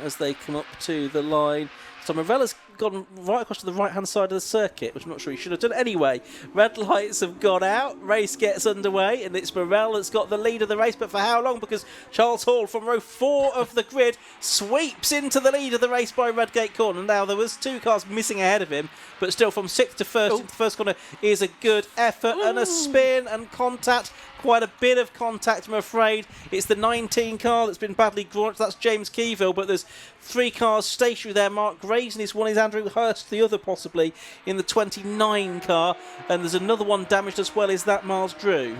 as they come up to the line. So Morella's gone right across to the right-hand side of the circuit, which I'm not sure he should have done. Anyway, red lights have gone out. Race gets underway, and it's Morella that's got the lead of the race. But for how long? Because Charles Hall from row 4 of the grid sweeps into the lead of the race by Redgate Corner. Now, there was 2 cars missing ahead of him, but still from 6th to 1st into the first corner is a good effort. And a spin and contact. Quite a bit of contact, I'm afraid. It's the 19 car that's been badly graunched. That's James Keyville, but there's 3 cars stationary there. Mark Grayson is one, is Andrew Hurst the other, possibly, in the 29 car. And there's another one damaged as well. Is that Miles Drew?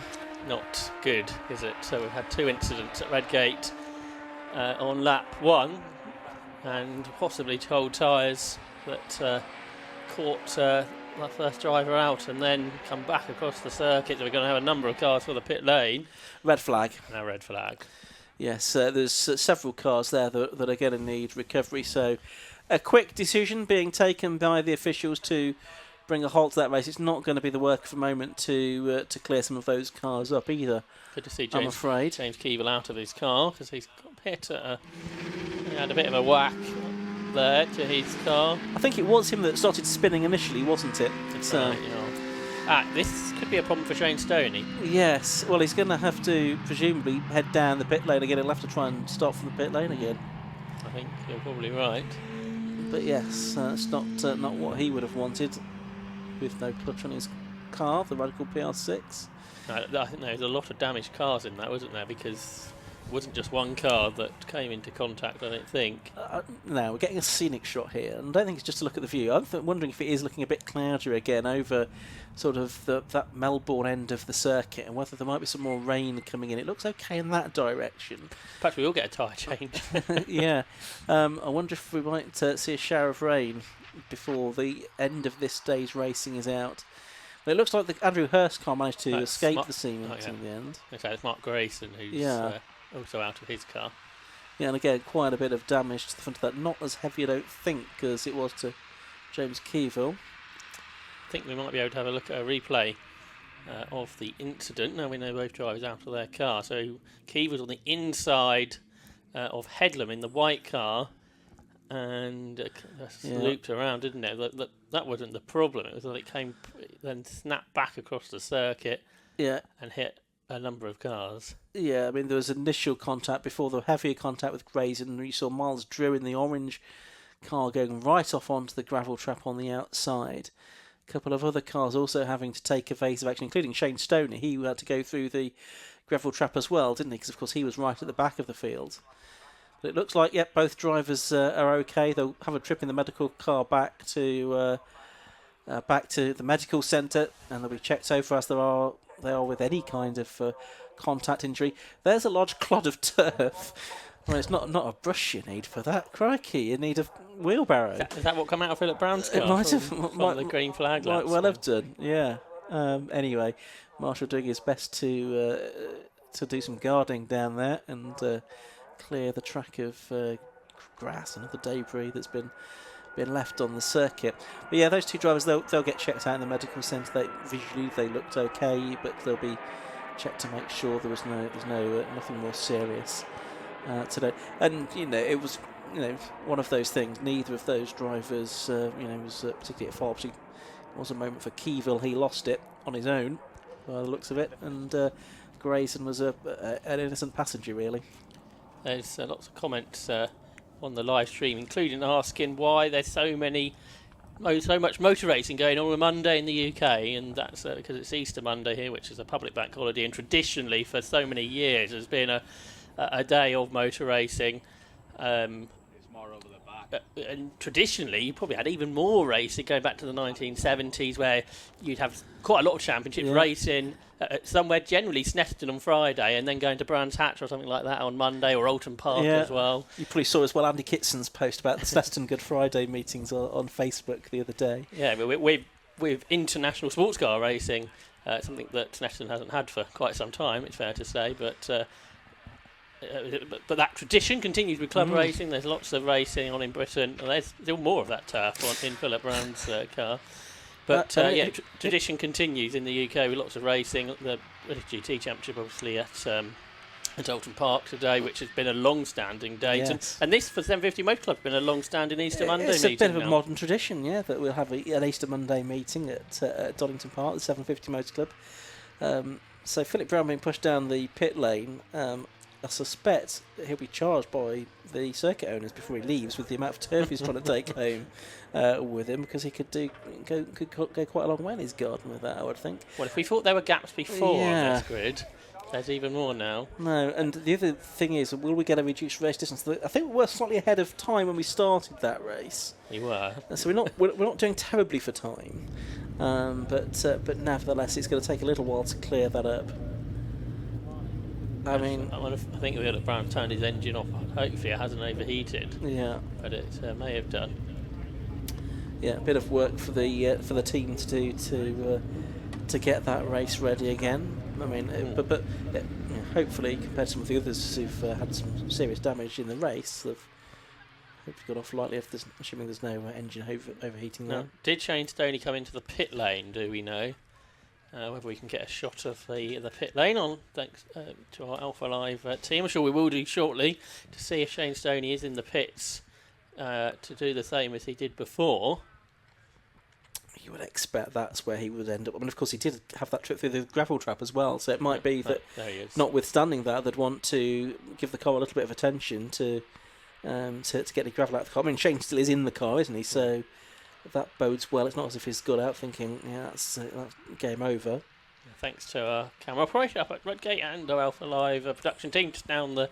Not good, is it? So we've had 2 incidents at Redgate on lap 1, and possibly cold tyres that caught that first driver out and then come back across the circuit. So we're going to have a number of cars for the pit lane. Red flag. Now red flag. Yes, there's several cars there that are going to need recovery. So a quick decision being taken by the officials to bring a halt to that race. It's not going to be the work of a moment to clear some of those cars up either. Good to see I'm afraid. James Keeble out of his car because he's got hit at he had a bit of a whack there to his car. I think it was him that started spinning initially, wasn't it? So this could be a problem for Shane Stoney. Yes, well, he's going to have to presumably head down the pit lane again. He'll have to try and start from the pit lane again. I think you're probably right. But yes, it's not what he would have wanted with no clutch on his car, the Radical PR6. I think there's a lot of damaged cars in that, wasn't there? Because it wasn't just one car that came into contact, I don't think. No, we're getting a scenic shot here, and I don't think it's just to look at the view. I'm wondering if it is looking a bit cloudier again over sort of that Melbourne end of the circuit, and whether there might be some more rain coming in. It looks okay in that direction. Perhaps we will get a tyre change. Yeah. I wonder if we might see a shower of rain before the end of this day's racing is out. But it looks like the Andrew Hurst car managed to escape the scene in the end. Okay, it's Mark Grayson who's also out of his car. Yeah, and again, quite a bit of damage to the front of that. Not as heavy, I don't think, as it was to James Keyville. I think we might be able to have a look at a replay of the incident. Now we know both drivers out of their car. So Keyville's on the inside of Headlam in the white car, and looped around, didn't it? That wasn't the problem. It was that it came, then snapped back across the circuit, and hit a number of cars. Yeah, I mean, there was initial contact before the heavier contact with Grayson, and you saw Miles Drew in the orange car going right off onto the gravel trap on the outside. A couple of other cars also having to take evasive action, including Shane Stoney. He had to go through the gravel trap as well, didn't he? Because, of course, he was right at the back of the field. But it looks like, both drivers are okay. They'll have a trip in the medical car back to the medical centre, and they'll be checked over as they are with any kind of contact injury. There's a large clod of turf. Well, it's not a brush you need for that. Crikey, you need a wheelbarrow. Is that what come out of Philip Brown's car? It might have. From the green flag. Might well have done, yeah. Anyway, Marshall doing his best to do some guarding down there and clear the track of grass and other debris that's been left on the circuit. But yeah, those 2 drivers, they'll get checked out in the medical centre. Visually they looked okay, but they'll be checked to make sure there's nothing more serious today. And it was one of those things. Neither of those drivers was particularly at fault. It was a moment for Keyville. He lost it on his own by the looks of it, and Grayson was an innocent passenger, really. There's lots of comments on the live stream, including asking why there's so much motor racing going on Monday in the UK, and that's because it's Easter Monday here, which is a public bank holiday, and traditionally for so many years there's been a day of motor racing. It's more over the back. And traditionally you probably had even more racing going back to the 1970s, where you'd have quite a lot of championships racing somewhere, generally Snetterton on Friday, and then going to Brands Hatch or something like that on Monday, or Alton Park as well. You probably saw as well Andy Kitson's post about the Snetterton Good Friday meetings on Facebook the other day. Yeah, but with international sports car racing, something that Snetterton hasn't had for quite some time, it's fair to say, but that tradition continues with club racing. There's lots of racing on in Britain. There's still more of that turf in Philip Brown's car. But tradition continues in the UK with lots of racing. The British GT Championship, obviously, at at Dalton Park today, which has been a long-standing date. Yes. And this, for 750 Motor Club, has been a long-standing Easter Monday It's meeting a bit of a now. modern tradition, yeah, that we'll have an Easter Monday meeting at Donington Park, the 750 Motor Club. So Philip Brown being pushed down the pit lane. I suspect he'll be charged by the circuit owners before he leaves with the amount of turf he's trying to take home with him, because he could go quite a long way in his garden with that, I would think. Well, if we thought there were gaps before on Yeah. this grid, there's even more now. No, and the other thing is, will we get a reduced race distance? I think we were slightly ahead of time when we started that race, You were. so we're not doing terribly for time, but nevertheless, it's going to take a little while to clear that up. I mean, I think we had Brown turned his engine off. Hopefully it hasn't overheated, yeah, but it may have done. yeah, a bit of work for the team to do to get that race ready again. I mean, hopefully, compared to some of the others who've had some serious damage in the race, they've hopefully got off lightly, assuming there's no engine overheating there. Now, did Shane Stoney come into the pit lane, do we know? Whether we can get a shot of the pit lane on, thanks to our Alpha Live team. I'm sure we will do shortly to see if Shane Stoney is in the pits to do the same as he did before. You would expect that's where he would end up. I mean, of course, he did have that trip through the gravel trap as well, so it might be that, There he is. notwithstanding that, they'd want to give the car a little bit of attention to get the gravel out of the car. I mean, Shane still is in the car, isn't he? So that bodes well. It's not as if he's got out thinking, yeah, that's game over. Thanks to our camera operator up at Redgate and our Alpha Live production team just down the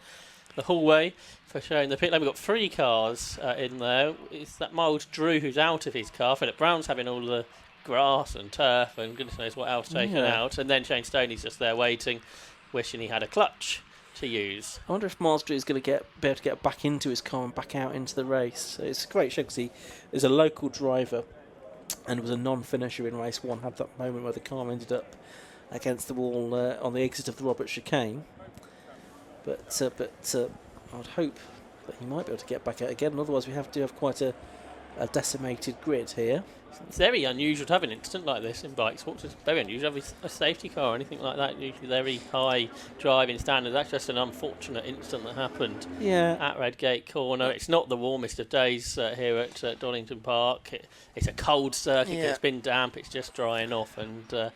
hallway for showing the pit lane. We've got 3 cars in there. It's that Miles Drew who's out of his car. Philip Brown's having all the grass and turf and goodness knows what else taken out. And then Shane Stoney's just there waiting, wishing he had a clutch to use. I wonder if Miles Drew is going to be able to get back into his car and back out into the race. So it's a great show because he is a local driver and was a non-finisher in race 1. Had that moment where the car ended up against the wall on the exit of the Robert chicane. But I'd hope that he might be able to get back out again. Otherwise, we do have quite a decimated grid here. It's very unusual to have an incident like this in Bikesports. It's very unusual to have a safety car or anything like that. Usually very high driving standards. That's just an unfortunate incident that happened at Redgate Corner. It's not the warmest of days here at Donington Park. It's a cold circuit. It's been damp. It's just drying off. And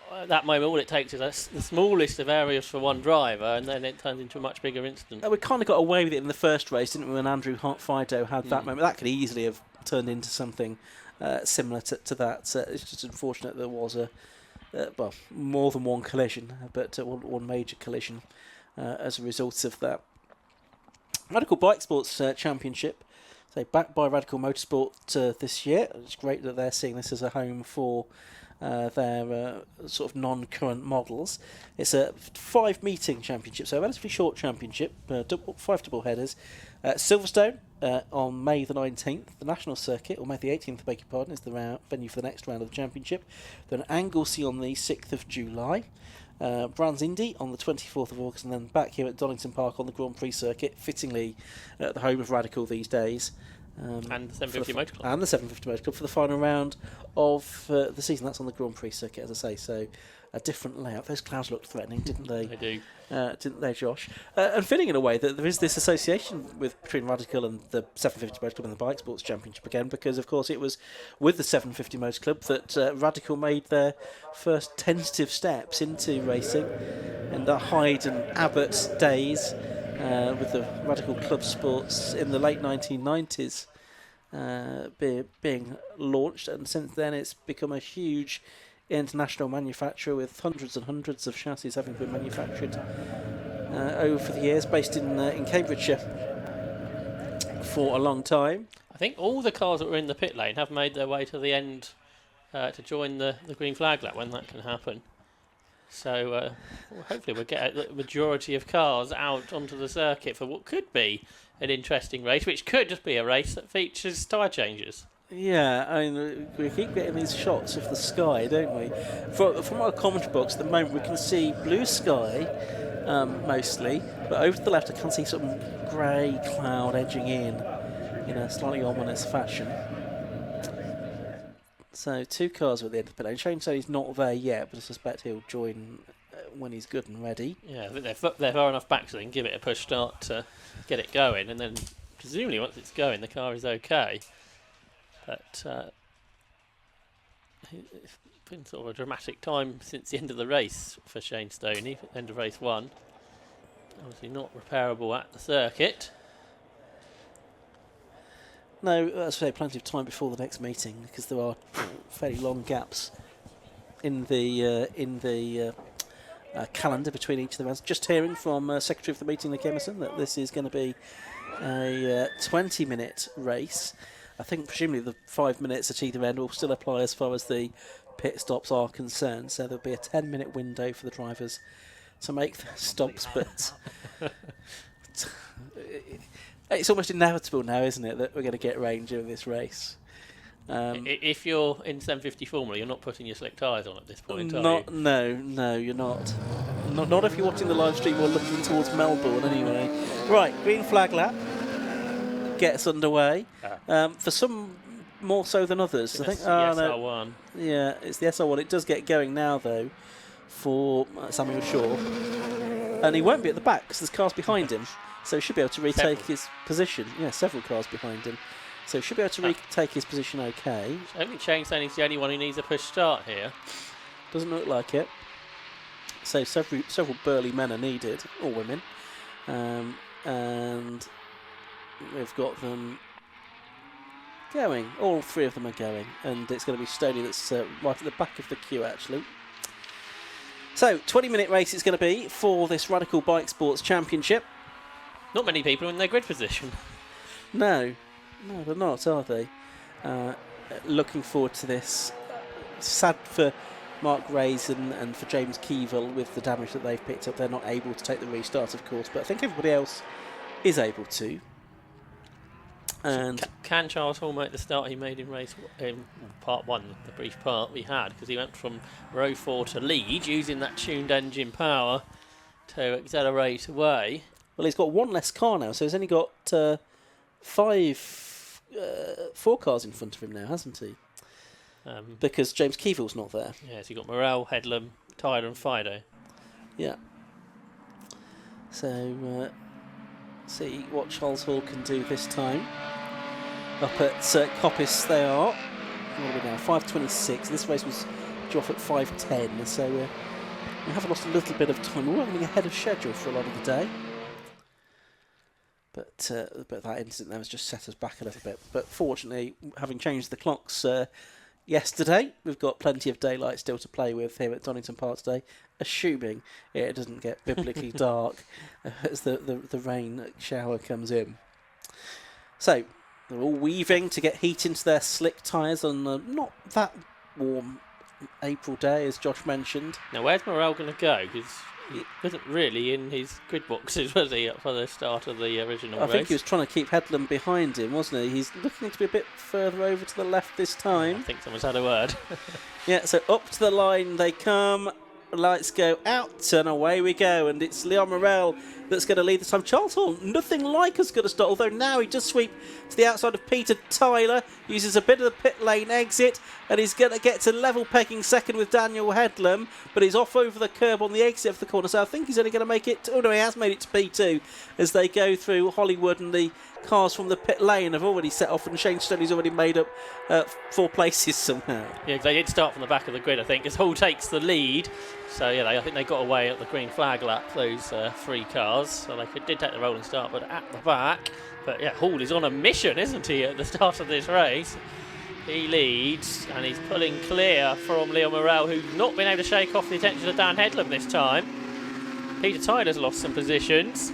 at that moment, all it takes is the smallest of areas for one driver, and then it turns into a much bigger incident. We kind of got away with it in the first race, didn't we, when Andrew Fido had that moment. That could easily have turned into something similar to that. It's just unfortunate there was more than one collision, but one major collision as a result of that. Radical Bikesports Championship, so backed by Radical Motorsport this year. It's great that they're seeing this as a home for their sort of non-current models. It's a 5-meeting championship, so a relatively short championship, 5 double headers. Silverstone on May the 19th, the National Circuit, or May the 18th, beg your pardon, is the venue for the next round of the championship. Then Anglesey on the 6th of July. Brands Indy on the 24th of August, and then back here at Donington Park on the Grand Prix circuit, fittingly the home of Radical these days. And the 750 Motor Club. And the 750 Motor Club for the final round of the season. That's on the Grand Prix circuit, as I say, so a different layout. Those clouds looked threatening, didn't they? They do. Didn't they, Josh? And feeling in a way that there is this association between Radical and the 750 Motor Club and the Bikesports Championship again, because of course it was with the 750 Motor Club that Radical made their first tentative steps into racing in the Hyde and Abbott days with the Radical Club Sports in the late 1990s being launched, and since then it's become a huge international manufacturer with hundreds and hundreds of chassis having been manufactured over the years, based in Cambridgeshire for a long time. I think all the cars that were in the pit lane have made their way to the end to join the green flag lap when that can happen. So hopefully we'll get the majority of cars out onto the circuit for what could be an interesting race, which could just be a race that features tyre changes. Yeah, I mean, we keep getting these shots of the sky, don't we? From our commentary box at the moment, we can see blue sky mostly, but over to the left I can see some grey cloud edging in a slightly ominous fashion. So 2 cars are at the end of the pit lane. Shane said he's not there yet, but I suspect he'll join when he's good and ready. Yeah, I think they're far enough back so they can give it a push start to get it going, and then presumably once it's going, the car is okay. But it's been sort of a dramatic time since the end of the race for Shane Stoney, end of race 1. Obviously not repairable at the circuit. No, as I say, plenty of time before the next meeting because there are fairly long gaps in the calendar between each of the rounds. Just hearing from Secretary of the meeting, Nick Emerson, that this is going to be a 20-minute race. I think presumably the 5 minutes at either end will still apply as far as the pit stops are concerned. So there'll be a 10-minute window for the drivers to make their stops, but it's almost inevitable now, isn't it, that we're going to get rain during this race. If you're in 750 Formula, you're not putting your slick tyres on at this point, are you? No, you're not. Not if you're watching the live stream or looking towards Melbourne, anyway. Right, green flag lap gets underway. For some more so than others. I think the SR1. Yeah, it's the SR1. It does get going now, though, for Samuel Shaw. And he won't be at the back because there's cars behind him. So he should be able to retake his position. Yeah, several cars behind him. So he should be able to retake his position okay. I don't think Shane Stoney's the only one who needs a push start here. Doesn't look like it. So several burly men are needed, or women. And we've got them going. All 3 of them are going. And it's going to be Stoney that's right at the back of the queue, actually. So, 20-minute race it's going to be for this Radical Bikesports Championship. Not many people in their grid position. No, they're not, are they? Looking forward to this. Sad for Mark Rays and for James Keevil with the damage that they've picked up. They're not able to take the restart, of course, but I think everybody else is able to. And can Charles Hall make the start he made in part 1, the brief part we had, because he went from row 4 to lead using that tuned engine power to accelerate away. Well, he's got 1 less car now, so he's only got 4 cars in front of him now, hasn't he? Because James Keevil's not there. Yeah, so you've got Morel, Headlam, Tyler and Fido. Yeah. So, see what Charles Hall can do this time. Up at Coppice they are. What are we now? 5:26. This race was due off at 5:10, so we have lost a little bit of time. We're running ahead of schedule for a lot of the day. But that incident there has just set us back a little bit. But fortunately, having changed the clocks yesterday, we've got plenty of daylight still to play with here at Donington Park today, assuming it doesn't get biblically dark as the rain shower comes in. So, they're all weaving to get heat into their slick tyres on a not that warm April day, as Josh mentioned. Now, where's Morel going to go? Because he wasn't really in his grid boxes, was he, for the start of the original race? I think he was trying to keep Headlam behind him, wasn't he? He's looking to be a bit further over to the left this time. I think someone's had a word. Yeah, so up to the line they come. Lights go out and away we go, and it's Leon Morel that's going to lead this time. Charles Hall, nothing like as good a start, although now he does sweep to the outside of Peter Tyler, uses a bit of the pit lane exit, and he's going to get to level pegging second with Daniel Headlam, but he's off over the curb on the exit of the corner, so I think he's only going to make it, oh no, he has made it to P2 as they go through Hollywood, and the cars from the pit lane have already set off, and Shane Stoney's already made up 4 places somehow. Yeah, because they did start from the back of the grid, I think, as Hall takes the lead. So, yeah, I think they got away at the green flag lap, those 3 cars. So they did take the rolling start, but at the back. But, yeah, Hall is on a mission, isn't he, at the start of this race? He leads, and he's pulling clear from Leon Morel, who's not been able to shake off the attention of Dan Headlam this time. Peter Tyler's lost some positions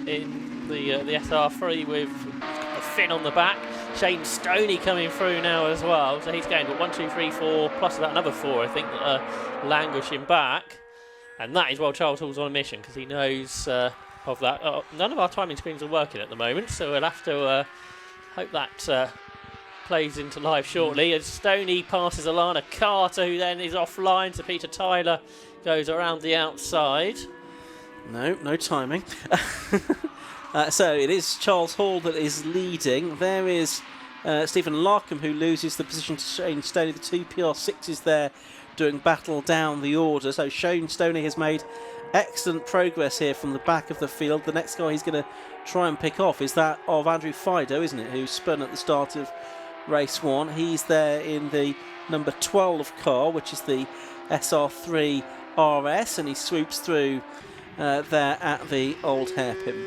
in the SR3 with a Finn on the back. Shane Stoney coming through now as well, so he's gained 1, 2, 3, 4 plus about another 4 I think that are languishing back, and that is while Charles Hall's on a mission because he knows of that. None of our timing screens are working at the moment, so we'll have to hope that plays into live shortly as Stoney passes Alana Carter, who then is offline, so Peter Tyler goes around the outside. No timing. So it is Charles Hall that is leading. There is Stephen Larkham who loses the position to Shane Stoney. The 2 PR6s there doing battle down the order. So Shane Stoney has made excellent progress here from the back of the field. The next guy he's going to try and pick off is that of Andrew Fido, isn't it, who spun at the start of race 1. He's there in the number 12 car, which is the SR3 RS, and he swoops through there at the old hairpin.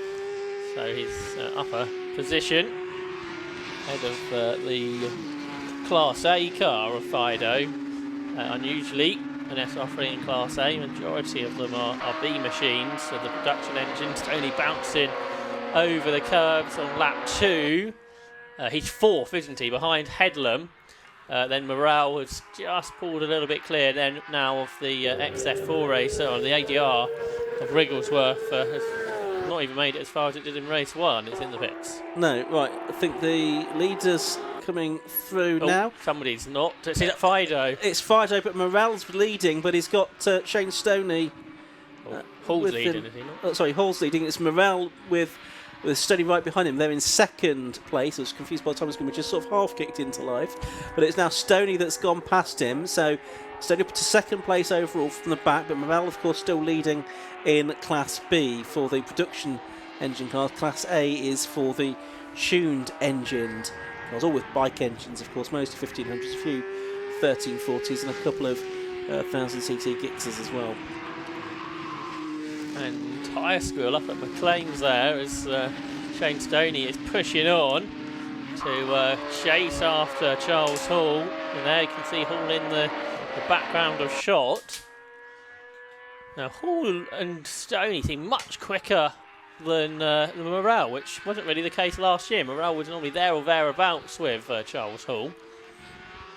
So his upper position ahead of the Class A car of Fido. Unusually, an SR3 in Class A. Majority of them are B machines, so the production engines only bouncing over the curves on lap 2. He's 4th, isn't he, behind Headlam. Then Morale has just pulled a little bit clear then now of the XF4 racer, or the ADR of Wrigglesworth has not even made it as far as it did in race 1. It's in the pits. No, right. I think the leaders coming through now. Somebody's not. Is that Fido? It's Fido, but Morale's leading, but he's got Shane Stoney. Hall's leading, is he not? Sorry, Hall's leading. It's Morale with Stoney right behind him. They're in second place. I was confused by the time we just sort of half kicked into life. But it's now Stoney that's gone past him. So Stoney up to second place overall from the back, but Morale, of course, still leading in Class B for the production engine cars. Class A is for the tuned engined cars, all with bike engines, of course, mostly 1500s, a few 1340s, and a couple of 1000cc Gixxers as well. And tyre school up at McLean's there as Shane Stoney is pushing on to chase after Charles Hall. And there you can see Hall in the background of shot. Now Hall and Stoney seem much quicker than Morale, which wasn't really the case last year. Morale was normally there or thereabouts with Charles Hall.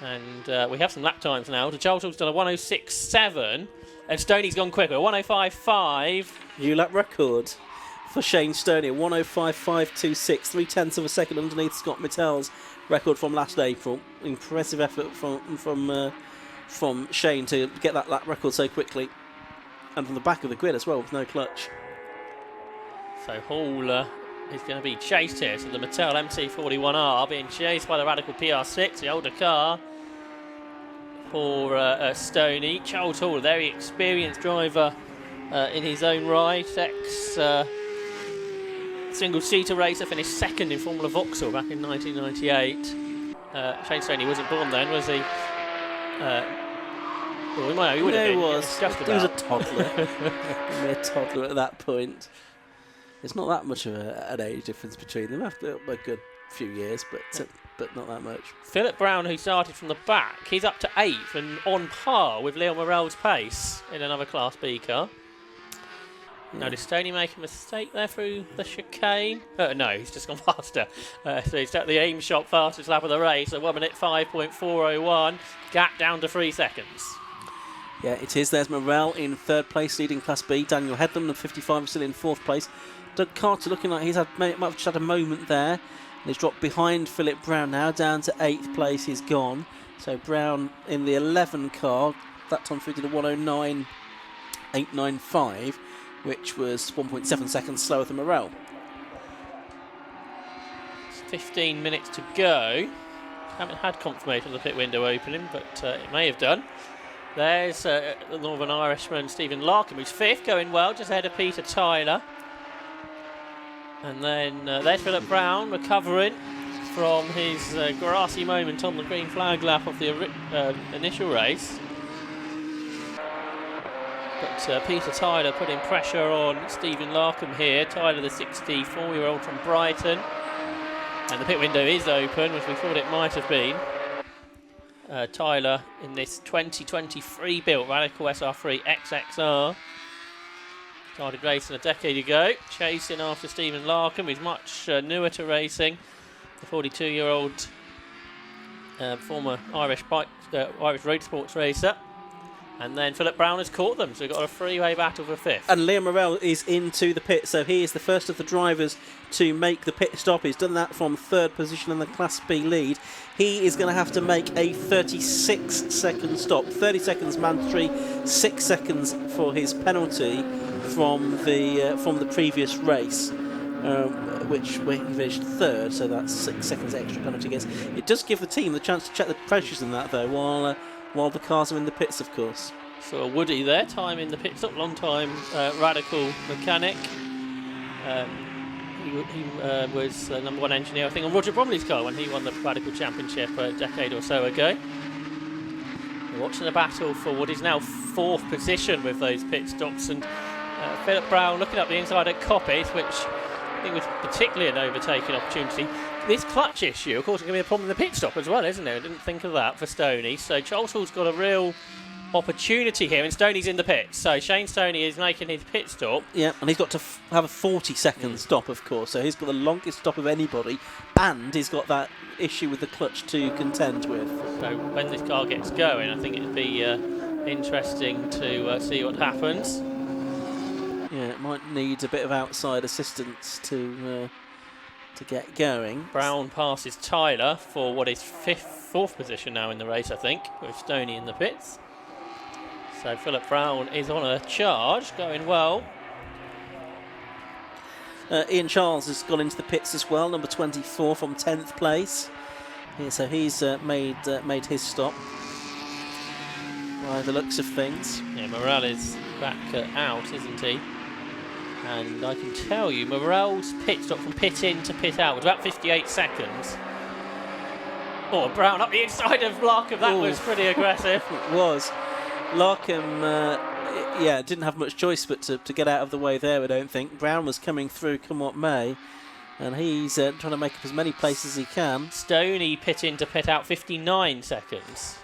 And we have some lap times now. Charles Hall's done a 106.7. And Stoney's gone quicker, 105.5. New lap record for Shane Stoney, 105.526, 3/10 of a second underneath Scott Mittell's record from last April. Impressive effort from Shane to get that lap record so quickly, and from the back of the grid as well with no clutch. So Hall is going to be chased here. So the Mittell MC41R being chased by the Radical PR6, the older car for Stoney. Charles Hall, a very experienced driver in his own right. Single-seater racer, finished second in Formula Vauxhall back in 1998. Shane Stoney wasn't born then, was he? Well, he would have been. He was a toddler. A toddler at that point. It's not that much of an age difference between them. After a good few years, but not that much. Philip Brown, who started from the back, he's up to 8th and on par with Leo Morel's pace in another Class B car. Yeah. Now, did Stoney make a mistake there through the chicane? No, he's just gone faster. So he's at the aim shot fastest lap of the race, a 1 minute 5.401, gap down to 3 seconds. Yeah, it is. There's Morel in third place, leading Class B. Daniel Headlam, the 55, still in fourth place. Doug Carter looking like might have just had a moment there. He's dropped behind Philip Brown now, down to 8th place. He's gone. So Brown in the 11 car, that time through to the 109.895, which was 1.7 seconds slower than Morel. 15 minutes to go. Haven't had confirmation of the pit window opening, but it may have done. There's the Northern Irishman Stephen Larkham, who's 5th, going well, just ahead of Peter Tyler. And then there's Philip Brown recovering from his grassy moment on the green flag lap of the initial race. But Peter Tyler putting pressure on Stephen Larkham here. Tyler, the 64-year-old from Brighton. And the pit window is open, which we thought it might have been. Tyler in this 2023 built Radical SR3 XXR. Started racing a decade ago, chasing after Stephen Larkham, who's much newer to racing. The 42-year-old former Irish road sports racer. And then Philip Brown has caught them, so we've got a three-way battle for 5th. And Liam Morel is into the pit, so he is the first of the drivers to make the pit stop. He's done that from 3rd position in the Class B lead. He is going to have to make a 36-second stop. 30 seconds mandatory, 6 seconds for his penalty from the previous race, which he finished 3rd, so that's 6 seconds extra penalty against. It does give the team the chance to check the pressures in that, though, while while the cars are in the pits, of course. So Woody there, time in the pit stop, long time Radical mechanic. He was number 1 engineer, I think, on Roger Bromley's car when he won the Radical Championship a decade or so ago. We're watching the battle for what is now 4th position with those pit stops, and Philip Brown looking up the inside at Coppet, which I think was particularly an overtaking opportunity. This clutch issue, of course, is going to be a problem in the pit stop as well, isn't it? I didn't think of that for Stoney. So Charles Hall's got a real opportunity here, and Stoney's in the pits. So Shane Stoney is making his pit stop. Yeah, and he's got to have a 40-second stop, of course. So he's got the longest stop of anybody, and he's got that issue with the clutch to contend with. So when this car gets going, I think it'd be interesting to see what happens. Yeah, it might need a bit of outside assistance to get going. Brown passes Tyler for what is 4th position now in the race, I think, with Stoney in the pits. So Philip Brown is on a charge, going well. Ian Charles has gone into the pits as well, number 24 from 10th place. Yeah, so he's made his stop by the looks of things. Yeah, Morel is back out, isn't he? And I can tell you, Morel's pit stop from pit in to pit out was about 58 seconds. Oh, Brown up the inside of Larkham, that was pretty aggressive. It was. Larkham, didn't have much choice but to get out of the way there, I don't think. Brown was coming through, come what may, and he's trying to make up as many places as he can. Stoney pit in to pit out 59 seconds.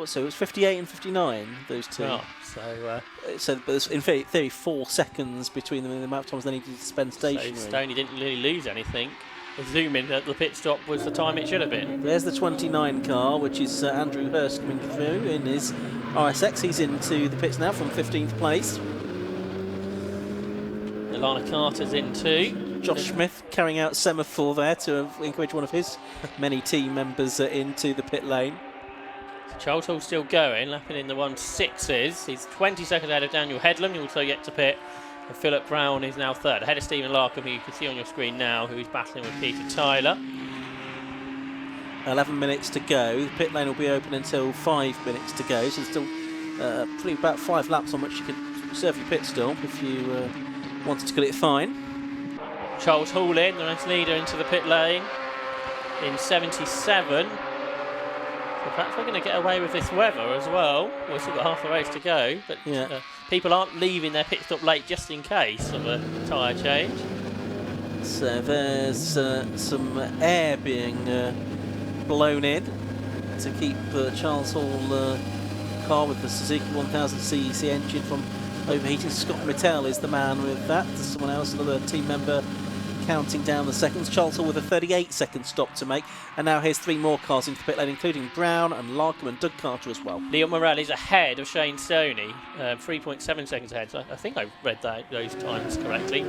So it was 58 and 59, those two. Oh, but there's in theory 4 seconds between them in the amount of times they needed to spend stationary. So Stoney didn't really lose anything, assuming that the pit stop was the time it should have been. There's the 29 car, which is Andrew Hurst coming through in his RSX. He's into the pits now from 15th place. Ilana Carter's in too. Josh Smith carrying out semaphore there to encourage one of his many team members into the pit lane. Charles Hall still going, lapping in the 1.6s. He's 20 seconds ahead of Daniel Headlam, who also yet to pit. And Philip Brown is now 3rd, ahead of Stephen Larkham, who you can see on your screen now, who is battling with Peter Tyler. 11 minutes to go. The pit lane will be open until 5 minutes to go, so there's still probably about 5 laps on which you can serve your pit stop if you wanted to get it fine. Charles Hall in, the race leader, into the pit lane in 77. So perhaps we're going to get away with this weather as well. We've still got half the race to go, but people aren't leaving their pit stop late just in case of a tyre change. So there's some air being blown in to keep Charles Hall car with the Suzuki 1000 CEC engine from overheating. Scott Mittel is the man with that. There's someone else, another team member, counting down the seconds. Charles Hall with a 38-second stop to make, and now here's 3 more cars into the pit lane, including Brown and Larkham and Doug Carter as well. Leon Morel is ahead of Shane Stoney, 3.7 seconds ahead. So I think I read those times correctly.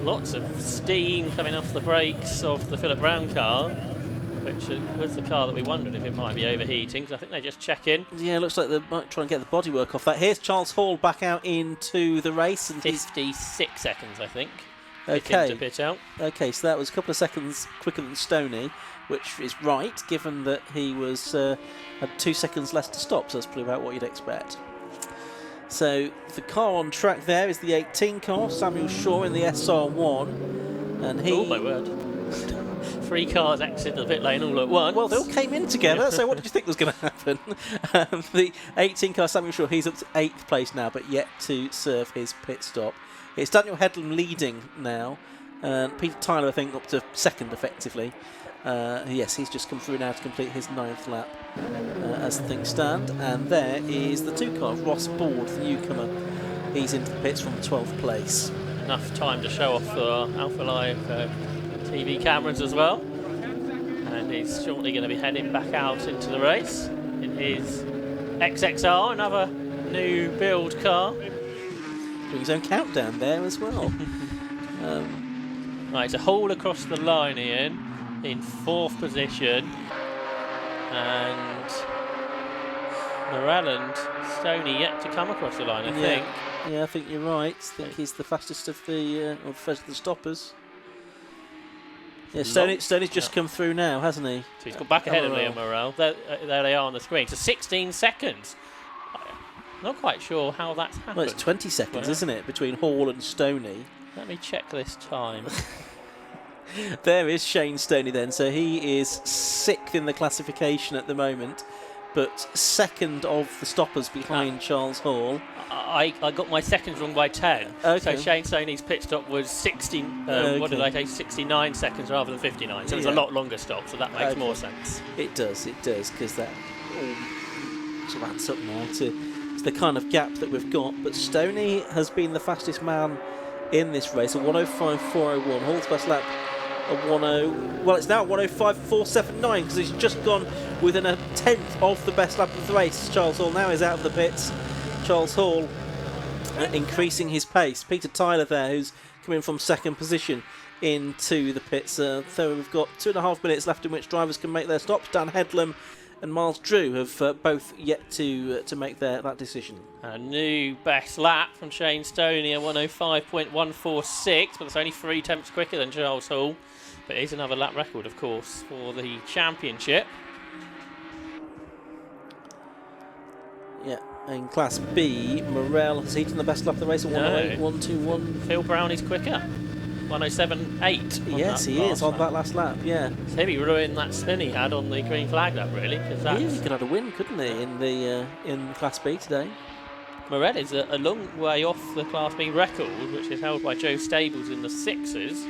Lots of steam coming off the brakes of the Philip Brown car, which was the car that we wondered if it might be overheating, because I think they just check in. Yeah, looks like they might try and get the bodywork off that. Here's Charles Hall back out into the race. And 56 seconds, I think. Okay. To pit out. Okay, so that was a couple of seconds quicker than Stoney, which is right, given that he was had 2 seconds less to stop, so that's probably about what you'd expect. So the car on track there is the 18 car, Samuel Shaw in the SR1, and he... Oh my word. 3 cars exit the pit lane all at once. Well, they all came in together, so what did you think was going to happen? The 18 car Samuel Shaw, he's up to 8th place now, but yet to serve his pit stop. It's Daniel Headlam leading now, and Peter Tyler, I think, up to 2nd effectively. Yes, he's just come through now to complete his 9th lap as things stand. And there is the 2 car, Ross Board, the newcomer. He's into the pits from 12th place. Enough time to show off the Alpha Live TV cameras as well. And he's shortly going to be heading back out into the race in his XXR, another new build car. Doing his own countdown there as well. Right, so Hall across the line, Ian, in 4th position. And Morel and Stoney yet to come across the line, I think. Yeah, I think you're right. I think he's the fastest of the stoppers. Yeah, Stoney's just come through now, hasn't he? So he's got back ahead of Liam Morrell. There they are on the screen. So 16 seconds. Not quite sure how that's happened. Well, it's 20 seconds, isn't it, between Hall and Stoney? Let me check this time. There is Shane Stoney then. So he is 6th in the classification at the moment, but 2nd of the stoppers behind Charles Hall. I got my seconds wrong by 10. Okay. So Shane Stoney's pit stop was what did I say? 69 seconds rather than 59. So it was a lot longer stop, so that makes more sense. It does, because that all sort of adds up now to the kind of gap that we've got. But Stoney has been the fastest man in this race, a 105.401. Hall's best lap, a 10. Well, it's now 105.479 because he's just gone within a tenth of the best lap of the race. Charles Hall now is out of the pits. Charles Hall increasing his pace. Peter Tyler there, who's coming from 2nd position into the pits. So we've got 2.5 minutes left in which drivers can make their stops. Dan Headlam and Miles Drew have both yet to make that decision. A new best lap from Shane Stoney, a 105.146, but it's only 3 tenths quicker than Charles Hall. But it is another lap record, of course, for the championship. Yeah. In Class B, Morrell has eaten the best lap of the race at 108.121. Phil Brown is quicker. 107.8. Yes, he is on that last lap, yeah. So maybe ruined that spin he had on the green flag lap, really. Yeah, he could have had a win, couldn't he, in Class B today? Morrell is a long way off the Class B record, which is held by Joe Stables in the 6s.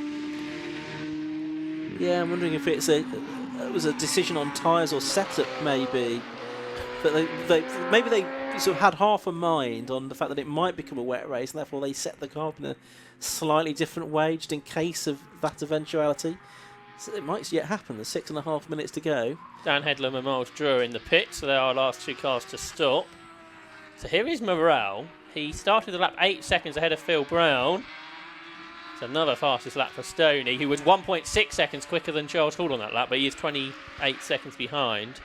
Yeah, I'm wondering if it was a decision on tyres or setup, maybe. But maybe they sort of had half a mind on the fact that it might become a wet race, and therefore they set the car up in a slightly different way, just in case of that eventuality. So it might yet happen. There's 6.5 minutes to go. Dan Headlam and Miles Drew in the pit, so they are our last 2 cars to stop. So here is Morrell. He started the lap 8 seconds ahead of Phil Brown. It's another fastest lap for Stoney, who was 1.6 seconds quicker than Charles Hall on that lap, but he is 28 seconds behind.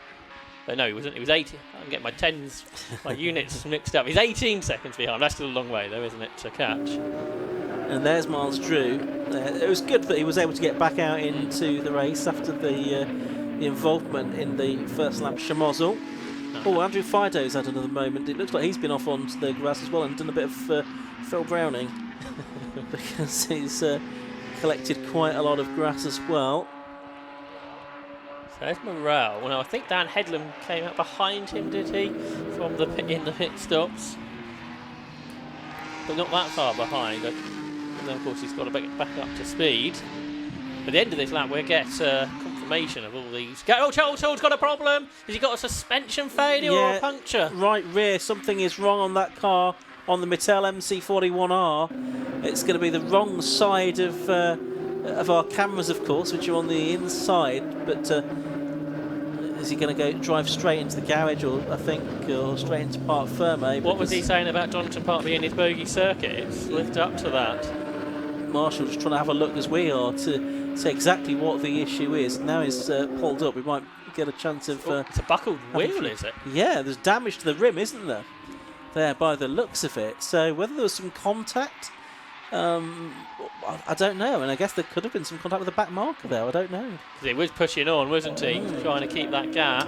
No, he wasn't. He was 18. I'm getting my units mixed up. He's 18 seconds behind. That's still a long way, though, isn't it, to catch? And there's Miles Drew. It was good that he was able to get back out into the race after the involvement in the first lap schmozzle. Oh, Andrew Fido's had another moment. It looks like he's been off onto the grass as well and done a bit of Phil Browning because he's collected quite a lot of grass as well. There's Morrell. Well, I think Dan Headlam came out behind him, did he? From the pit stops. But not that far behind. And then, of course, he's got to get back up to speed. At the end of this lap, we'll get confirmation of all these. Oh, Charles Hall's got a problem. Has he got a suspension failure or a puncture? Right rear. Something is wrong on that car, on the Mattel MC41R. It's going to be the wrong side of our cameras, of course, which are on the inside. But is he going to drive straight into the garage, or straight into Parc Ferme? What was he saying about Donington Park being his bogey circuit? It's lived up to that. Marshall just trying to have a look as we are to see exactly what the issue is. Now he's pulled up. We might get a chance of... it's a buckled wheel, is it? Yeah, there's damage to the rim, isn't there? There, by the looks of it. So whether there was some contact... I don't know, and I guess there could have been some contact with the back marker there. I don't know. Because he was pushing on, wasn't he? Trying to keep that gap.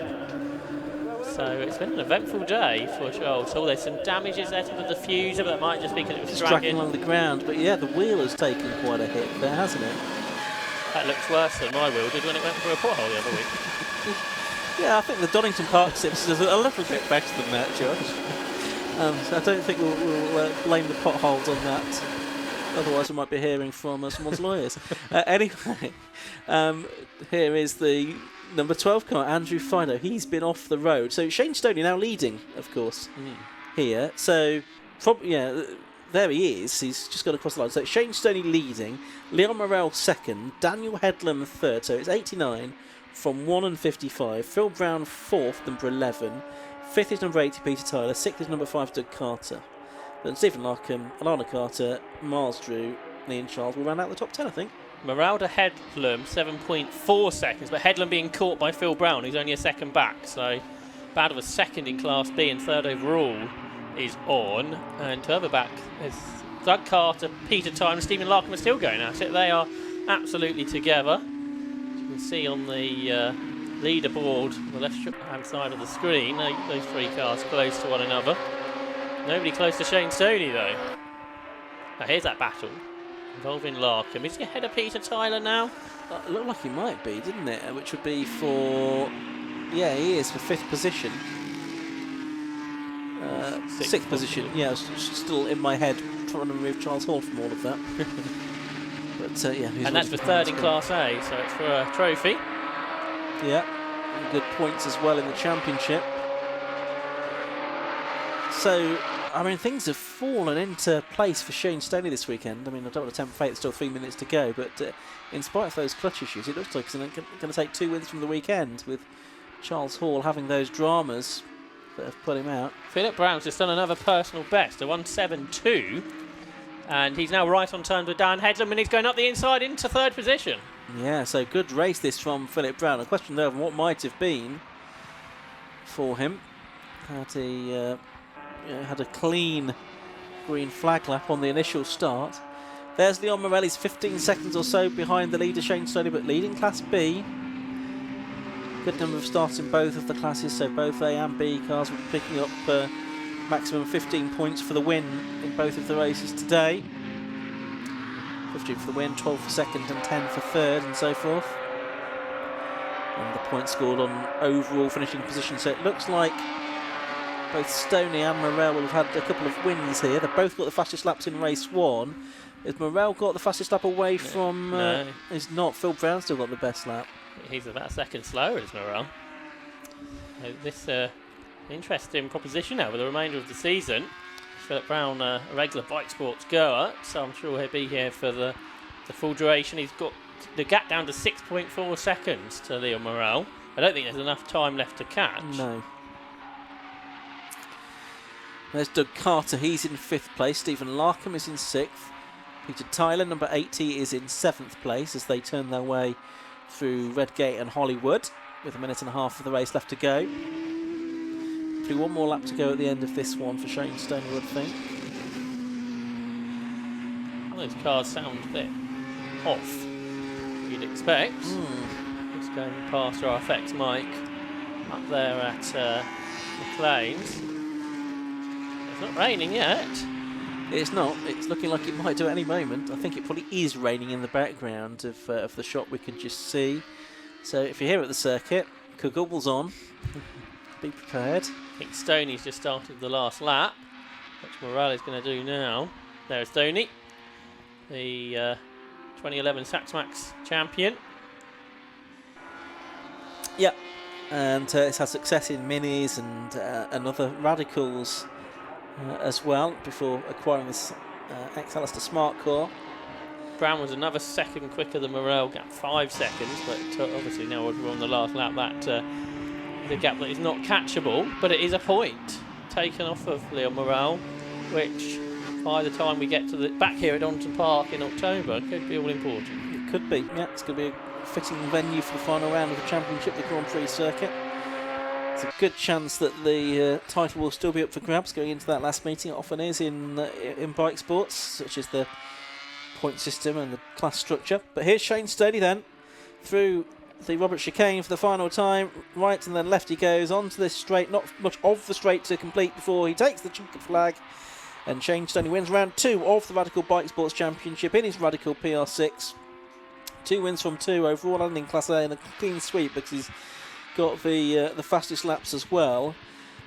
So it's been an eventful day for Charles Hall. There's some damages there to the diffuser, but that might just be because it was dragging along the ground. But yeah, the wheel has taken quite a hit there, hasn't it? That looks worse than my wheel did when it went through a pothole the other week. Yeah, I think the Donington Park Sips is a little bit better than that, Josh. So I don't think we'll blame the potholes on that. Otherwise, we might be hearing from someone's lawyers. Anyway, here is the number 12 car, Andrew Fido. He's been off the road. So Shane Stoney now leading, of course, here. So, there he is. He's just gone across the line. So Shane Stoney leading, Leon Morrell second, Daniel Headlam third. So it's 89 from 1 and 55. Phil Brown fourth, number 11. Fifth is number 80, Peter Tyler. Sixth is number 5, Doug Carter. Then Stephen Larkham, Alana Carter, Miles Drew, Ian Charles will round out the top 10, I think. Morrell to Headlam, 7.4 seconds, but Headlam being caught by Phil Brown, who's only a second back. So bad of a second in Class B and third overall is on. And further back is Doug Carter, Peter Tyler and Stephen Larkham are still going at it. They are absolutely together. You can see on the leaderboard on the left-hand side of the screen, those 3 cars close to one another. Nobody close to Shane Stoney, though. Now, here's that battle involving Larkham. Is he ahead of Peter Tyler now? It looked like he might be, didn't it? Which would be for... Yeah, he is for 5th position. 6th position. Yeah, I was still in my head trying to remove Charles Hall from all of that. But yeah, and that's for 3rd in Class A, so it's for a trophy. Yeah, and good points as well in the championship. So, I mean, things have fallen into place for Shane Stoney this weekend. I mean, I don't want to tempt fate, there's still 3 minutes to go, but in spite of those clutch issues, it looks like he's going to take 2 wins from the weekend, with Charles Hall having those dramas that have put him out. Philip Brown's just done another personal best, a 1.72, and he's now right on terms with Dan Headlam, and he's going up the inside into 3rd position. Yeah, so good race this from Philip Brown. A question though of what might have been for him had a clean green flag lap on the initial start. There's Leon Morelli's 15 seconds or so behind the leader Shane Stoney, but leading Class B. Good number of starts in both of the classes, so both A and B cars will be picking up maximum 15 points for the win in both of the races today. 15 for the win, 12 for 2nd and 10 for 3rd and so forth. And the points scored on overall finishing position, so it looks like both Stoney and Morel will have had a couple of wins here. They've both got the fastest laps in race 1. Has Morel got the fastest lap away from... No. He's not. Phil Brown still got the best lap. He's about a second slower as Morel. This interesting proposition now for the remainder of the season. Philip Brown, a regular Bikesports goer, so I'm sure he'll be here for the full duration. He's got the gap down to 6.4 seconds to Leon Morel. I don't think there's enough time left to catch. No. There's Doug Carter, he's in 5th place. Stephen Larkham is in 6th. Peter Tyler, number 80, is in 7th place as they turn their way through Redgate and Hollywood with 1.5 minutes of the race left to go. Probably one more lap to go at the end of this one for Shane Stoney, I would think. Well, those cars sound a bit off, you'd expect. Just going past our FX Mike up there at McLean's. It's not raining yet. It's not. It's looking like it might do at any moment. I think it probably is raining in the background of the shot we can just see. So if you're here at the circuit, goggles on. Be prepared. I think Stoney's just started the last lap, which Morel is going to do now. There's Stoney, the 2011 Saxmax champion. Yep, and it's had success in minis and other radicals as well before acquiring this ex-Alistair Smart car. Brown was another second quicker than Morel, gap 5 seconds, but obviously now we're on the last lap, that the gap that is not catchable, but it is a point taken off of Leon Morel, which by the time we get to the back here at Donington Park in October could be all important. It could be, yeah, it's going to be a fitting venue for the final round of the championship, the Grand Prix circuit. It's a good chance that the title will still be up for grabs going into that last meeting. It often is in bike sports, such as the point system and the class structure. But here's Shane Stoney then, through the Robert chicane for the final time. Right and then left he goes onto this straight, not much of the straight to complete before he takes the checkered flag. And Shane Stoney wins round 2 of the Radical Bike Sports Championship in his Radical PR6. 2 wins from 2 overall and in Class A, and a clean sweep because he's got the fastest laps as well.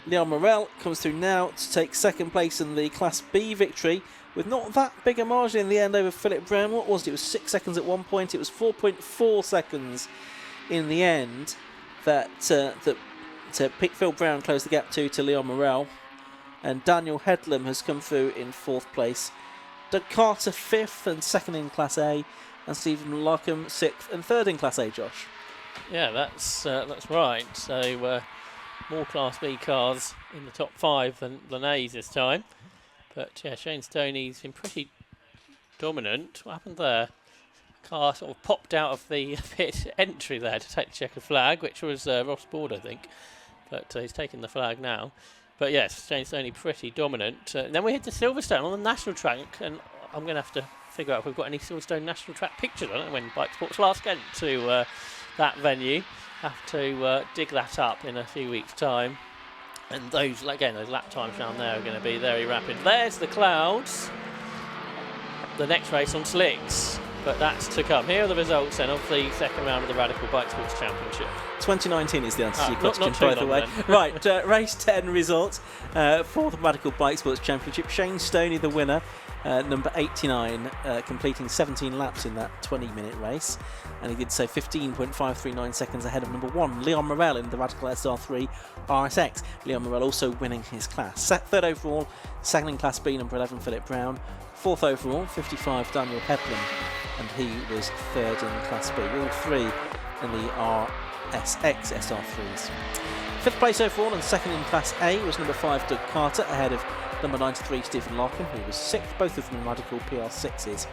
Leon Morel comes through now to take 2nd place in the Class B victory with not that big a margin in the end over Philip Brown. What was it? It was 6 seconds at one point. It was 4.4 seconds in the end that Phil Brown closed the gap to Leon Morel. And Daniel Headlam has come through in 4th place. Doug Carter 5th and 2nd in Class A, and Stephen Larkham 6th and 3rd in Class A, Josh. Yeah, that's right. So more Class B cars in the top 5 than A's this time. But yeah, Shane Stoney's been pretty dominant. What happened there? Car sort of popped out of the pit entry there to take the checkered flag, which was Ross Board, I think. But he's taken the flag now. But yes, Shane Stoney pretty dominant. Then we head to Silverstone on the national track, and I'm going to have to figure out if we've got any Silverstone national track pictures. I don't know when Bikesports last went to that venue. Have to dig that up in a few weeks' time. And those lap times down there are going to be very rapid. There's the clouds. The next race on slicks, but that's to come. Here are the results then of the second round of the Radical Bikesports Championship. 2019 is the answer to your question, not by too the long way. then. Right, race 10 results for the Radical Bikesports Championship. Shane Stoney, the winner, number 89, completing 17 laps in that 20-minute race. And he did so 15.539 seconds ahead of number 1, Leon Morel, in the Radical SR3 RSX. Leon Morel also winning his class. Third overall, second in Class B, number 11, Philip Brown. Fourth overall, 55, Daniel Headlam, and he was third in Class B. All three in the RSX SR3s. Fifth place overall and second in Class A was number 5, Doug Carter, ahead of number 93, Stephen Larkin, who was sixth, both of them Radical PR6s.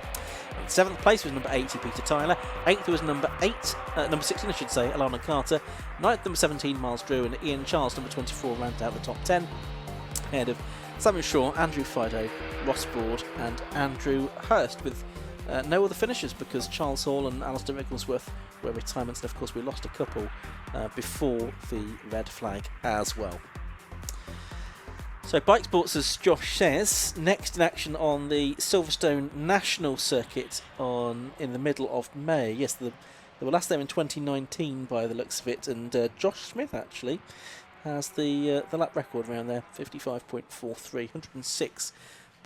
In seventh place was number 80, Peter Tyler. Eighth was number 16, I should say, Alana Carter. Ninth, number 17, Miles Drew, and Ian Charles, number 24, rounded out the top 10, ahead of Samuel Shaw, Andrew Fido, Ross Broad, and Andrew Hurst, with no other finishers because Charles Hall and Alistair Wigglesworth were retirements, and of course we lost a couple before the red flag as well. So Bikesports, as Josh says, next in action on the Silverstone National Circuit in the middle of May. Yes, they were last there in 2019 by the looks of it, and Josh Smith actually has the lap record around there, 55.43,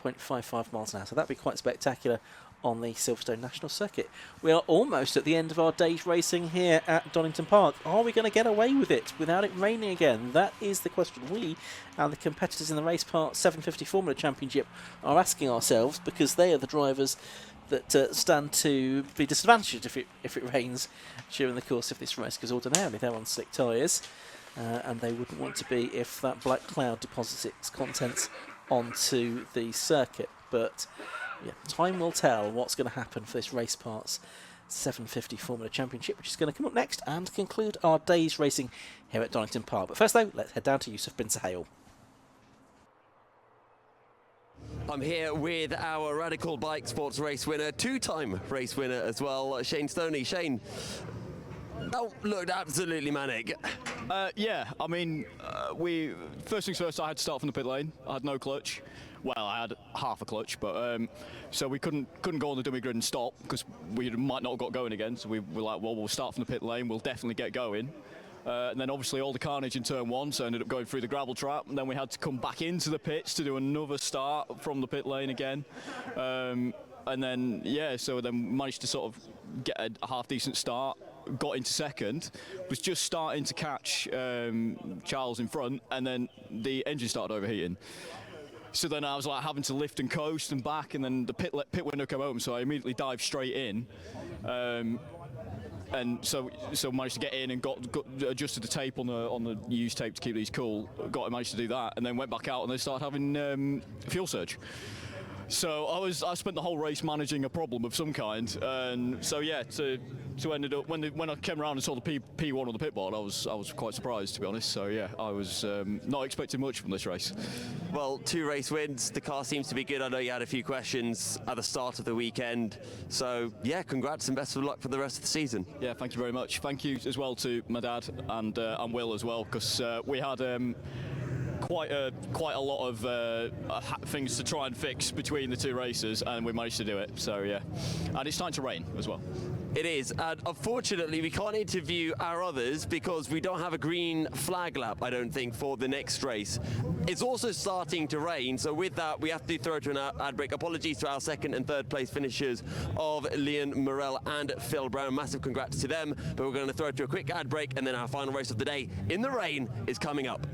106.55 miles an hour. So that'd be quite spectacular on the Silverstone National Circuit. We are almost at the end of our day's racing here at Donington Park. Are we going to get away with it without it raining again? That is the question we and the competitors in the Race Part 750 Formula Championship are asking ourselves, because they are the drivers that stand to be disadvantaged if it rains during the course of this race, because ordinarily they're on slick tyres. And they wouldn't want to be if that black cloud deposits its contents onto the circuit. But yeah, time will tell what's going to happen for this Race Parts 750 Formula Championship, which is going to come up next and conclude our day's racing here at Donington Park. But first though, let's head down to Yusuf bin Sahel. I'm here with our Radical Bikesports race winner, two-time race winner as well, Shane Stoney. Shane, that looked absolutely manic. Yeah, I mean, first things first, I had to start from the pit lane. I had no clutch. Well, I had half a clutch, but so we couldn't go on the dummy grid and stop because we might not have got going again. So we were like, well, we'll start from the pit lane. We'll definitely get going. And then obviously all the carnage in turn one, so I ended up going through the gravel trap. And then we had to come back into the pits to do another start from the pit lane again. And then, yeah, so then managed to sort of get a half-decent start, got into second, was just starting to catch Charles in front, and then the engine started overheating. So then I was like having to lift and coast and back, and then the pit window came open, so I immediately dived straight in. And so managed to get in and got adjusted the tape on the used tape to keep these cool. Managed to do that, and then went back out and they started having fuel surge. So I spent the whole race managing a problem of some kind, and so yeah, to ended up when I came around and saw the P1 on the pit board, I was quite surprised, to be honest. So yeah, I was not expecting much from this race. Well, 2 race wins. The car seems to be good. I know you had a few questions at the start of the weekend. So yeah, congrats and best of luck for the rest of the season. Yeah, thank you very much. Thank you as well to my dad and Will as well, because we had quite a lot of things to try and fix between the 2 races, and we managed to do it. So yeah, and it's starting to rain as well. It is, and unfortunately we can't interview our others because we don't have a green flag lap, I don't think, for the next race. It's also starting to rain, so with that we have to throw to an ad break. Apologies to our second and third place finishers of Leon Morel and Phil Brown. Massive congrats to them, but we're going to throw to a quick ad break, and then our final race of the day in the rain is coming up.